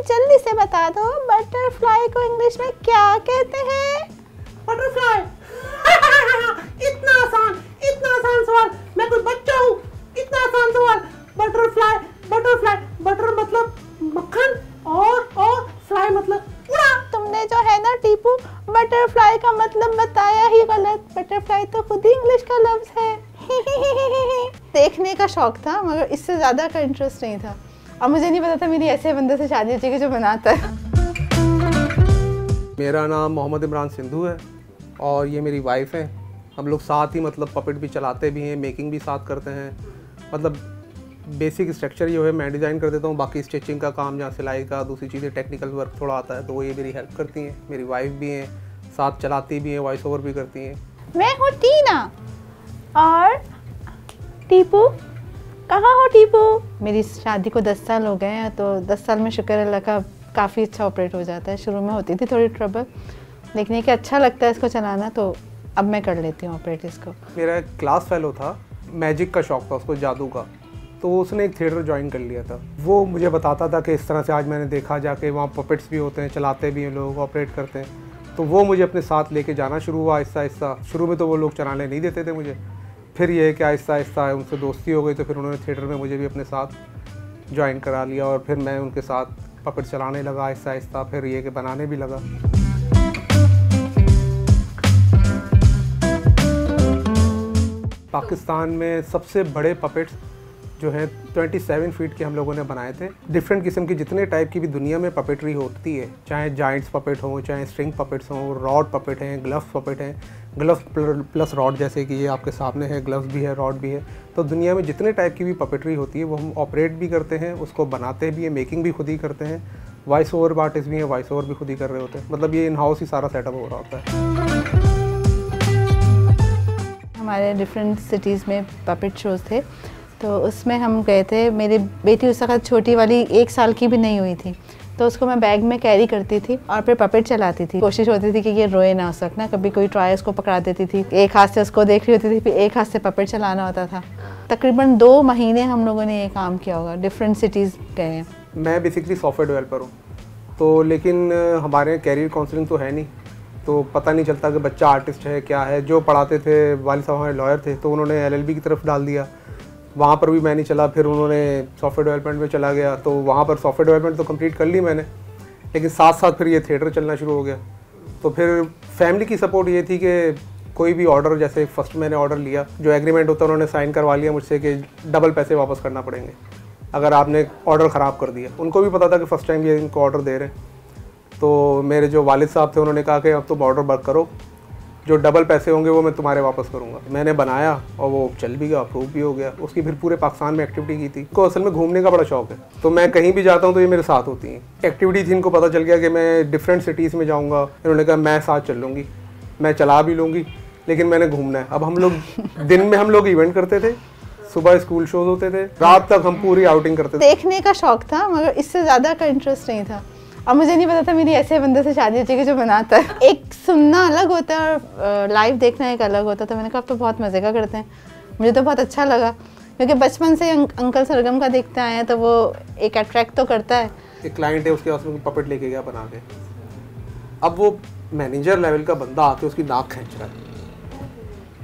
जल्दी से बता दो बटरफ्लाई को इंग्लिश में क्या कहते हैं? बटरफ्लाई। इतना आसान सवाल। मैं कोई बच्चा हूँ? इतना आसान सवाल। बटरफ्लाई। बटर मतलब मक्खन और फ्लाई मतलब उड़ा। तुमने जो है ना टीपू, बटरफ्लाई का मतलब बताया ही गलत। बटरफ्लाई तो खुद ही इंग्लिश का लफ्ज है। देखने का शौक था मगर इससे ज्यादा का इंटरेस्ट नहीं था। अब मुझे नहीं पता था मेरी ऐसे बंदे से शादी हो जाएगी जो बनाता है। मेरा नाम मोहम्मद इमरान सिंधु है और ये मेरी वाइफ है। हम लोग साथ ही मतलब पपेट भी चलाते भी हैं, मेकिंग भी साथ करते हैं। मतलब बेसिक स्ट्रक्चर जो है मैं डिज़ाइन कर देता हूँ, बाकी स्टिचिंग का काम जहाँ सिलाई का दूसरी चीज़ें टेक्निकल वर्क थोड़ा आता है तो वो ये मेरी हेल्प करती हैं। मेरी वाइफ भी हैं, साथ चलाती भी हैं, वॉइस ओवर भी करती हैं। मैं हूँ टीना और टीपू। कहाँ हो टीपू? मेरी शादी को 10 साल हो गए हैं तो 10 साल में शुक्र अल्लाह का काफ़ी अच्छा ऑपरेट हो जाता है। शुरू में होती थी थोड़ी ट्रबल, लेकिन कि अच्छा लगता है इसको चलाना तो अब मैं कर लेती हूँ ऑपरेट इसको। मेरा एक क्लास फेलो था, मैजिक का शौक था उसको, जादू का, तो उसने एक थिएटर ज्वाइन कर लिया था। वो मुझे बताता था कि इस तरह से आज मैंने देखा जाके वहाँ पपेट्स भी होते हैं, चलाते भी हैं लोग, ऑपरेट करते हैं। तो वो मुझे अपने साथ लेके जाना शुरू हुआ आहिस्ता आहिस्ता। शुरू में तो वो लोग चलाने नहीं देते थे मुझे, फिर ये है कि आहिस्ता आहिस्ता उनसे दोस्ती हो गई तो फिर उन्होंने थिएटर में मुझे भी अपने साथ ज्वाइन करा लिया और फिर मैं उनके साथ पपेट चलाने लगा आहिस्ता आहिस्ता। फिर ये कि बनाने भी लगा। पाकिस्तान में सबसे बड़े पपेट्स जो हैं 27 फीट के हम लोगों ने बनाए थे। डिफरेंट किस्म की जितने टाइप की भी दुनिया में पपेटरी होती है, चाहे जाइंट्स पपेट हों, चाहे स्ट्रिंग पपेट्स हों, रॉड पपेट हैं, ग्लव्स पपेट हैं, ग्लव्स प्लस रॉड जैसे कि ये आपके सामने है, ग्लव्स भी है, रॉड भी है। तो दुनिया में जितने टाइप की भी पपेटरी होती है वो हम ऑपरेट भी करते हैं, उसको बनाते भी हैं, मेकिंग भी खुद ही करते हैं। वॉइस ओवर आर्टिस्ट भी हैं, वॉइस ओवर भी खुद ही कर रहे होते हैं। मतलब ये इन हाउस ही सारा सेटअप हो रहा होता है। हमारे डिफरेंट सिटीज़ में पपेट शोज़ थे तो उसमें हम गए थे। मेरी बेटी उस वक्त छोटी वाली 1 साल की भी नहीं हुई थी तो उसको मैं बैग में कैरी करती थी और फिर पपेट चलाती थी। कोशिश होती थी कि ये रोए ना उस वक्त ना। कभी कोई टॉय उसको पकड़ा देती थी, एक हाथ से उसको देख रही होती थी, फिर एक हाथ से पपेट चलाना होता था। तकरीबन 2 महीने हम लोगों ने ये काम किया होगा। डिफरेंट सिटीज़ गए हैं। मैं बेसिकली सॉफ्टवेयर डेवलपर हूँ तो, लेकिन हमारे कैरियर काउंसलिंग तो है नहीं, तो पता नहीं चलता कि बच्चा आर्टिस्ट है क्या है। जो पढ़ाते थे वालिद साहब हमारे लॉयर थे तो उन्होंने LLB की तरफ डाल दिया, वहाँ पर भी मैं नहीं चला। फिर उन्होंने सॉफ्टवेयर डेवलपमेंट में चला गया तो वहाँ पर सॉफ्टवेयर डेवलपमेंट तो कंप्लीट कर ली मैंने, लेकिन साथ साथ फिर ये थिएटर चलना शुरू हो गया। तो फिर फैमिली की सपोर्ट ये थी कि कोई भी ऑर्डर, जैसे फर्स्ट मैंने ऑर्डर लिया, जो एग्रीमेंट होता है उन्होंने साइन करवा लिया मुझसे कि डबल पैसे वापस करना पड़ेंगे अगर आपने ऑर्डर ख़राब कर दिया। उनको भी पता था कि फ़र्स्ट टाइम ये इनको ऑर्डर दे रहे हैं। तो मेरे जो वालिद साहब थे उन्होंने कहा कि अब तुम ऑर्डर वर्क करो, जो डबल पैसे होंगे वो मैं तुम्हारे वापस करूँगा। मैंने बनाया और वो चल भी गया, अप्रूव भी हो गया। उसकी फिर पूरे पाकिस्तान में एक्टिविटी की थी। इनको असल में घूमने का बड़ा शौक है तो मैं कहीं भी जाता हूँ तो ये मेरे साथ होती हैं। एक्टिविटी थी, इनको पता चल गया कि मैं डिफरेंट सिटीज़ में जाऊँगा। इन्होंने कहा मैं साथ चल लूँगी, मैं चला भी लूँगी, लेकिन मैंने घूमना है। अब हम लोग दिन में हम लोग इवेंट करते थे, सुबह स्कूल शोज होते थे, रात तक हम पूरी आउटिंग करते थे। देखने का शौक था मगर इससे ज़्यादा का इंटरेस्ट नहीं था। अब मुझे नहीं पता था मेरी ऐसे बंदे से शादी हो जाएगी जो बनाता है। एक सुनना अलग होता है और लाइव देखना एक अलग होता है। तो मैंने कहा अब तो बहुत मज़े का करते हैं। मुझे तो बहुत अच्छा लगा क्योंकि बचपन से अंकल सरगम का देखते आए हैं तो वो एक अट्रैक्ट तो करता है। एक क्लाइंट है, उसके पास में पपेट लेके गया बना के। अब वो मैनेजर लेवल का बंदा आके उसकी नाक खींच रहा है,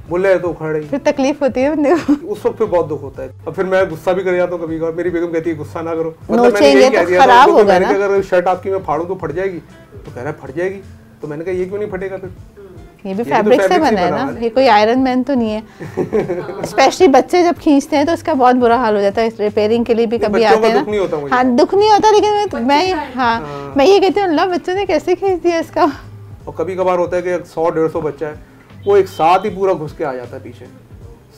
बोले तो खड़े। फिर तकलीफ होती है बंदे को। उस वक्त पे बहुत दुख होता है। और फिर मैं गुस्सा भी कर जाता हूँ कभी कभार। मेरी बेगम कहती है गुस्सा ना करो। मतलब मैंने यही कह दिया था उनको, मैंने कहा अगर शर्ट आपकी मैं फाड़ूं तो फट जाएगी, तो कह रहा है फट जाएगी। तो मैंने कहा ये क्यों नहीं फटेगा फिर? ये भी फैब्रिक से बना है ना, ये कोई आयरन मैन तो नहीं है। स्पेशली बच्चे जब खींचते हैं तो इसका बहुत बुरा हाल हो जाता है। रिपेयरिंग के लिए भी कभी आते हैं ना। हाँ दुख नहीं होता, लेकिन मैं ये कहती हूँ अल्लाह बच्चों ने कैसे खींच दिया इसका। और कभी कभार होता है कि 100-150 बच्चा है, वो एक साथ ही पूरा घुस के आ जाता है पीछे,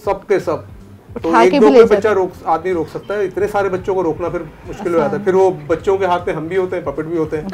सब के सब। तो एक दो कोई बच्चा आदमी रोक सकता है, इतने सारे बच्चों को रोकना फिर मुश्किल हो जाता है। फिर वो बच्चों के हाथ में हम भी होते हैं, पपेट भी होते हैं।